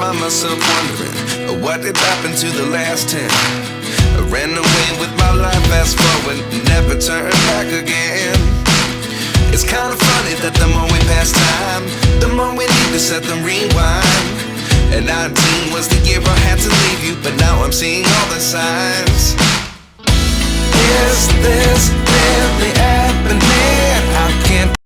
find myself wondering, what did happen to the last 10? I ran away with my life, fast forward, never turn back again. It's kind of funny that the more we pass time, the more we need to set them rewind. And 19 was the year I had to leave you, but now I'm seeing all the signs. Is this really happening? I can't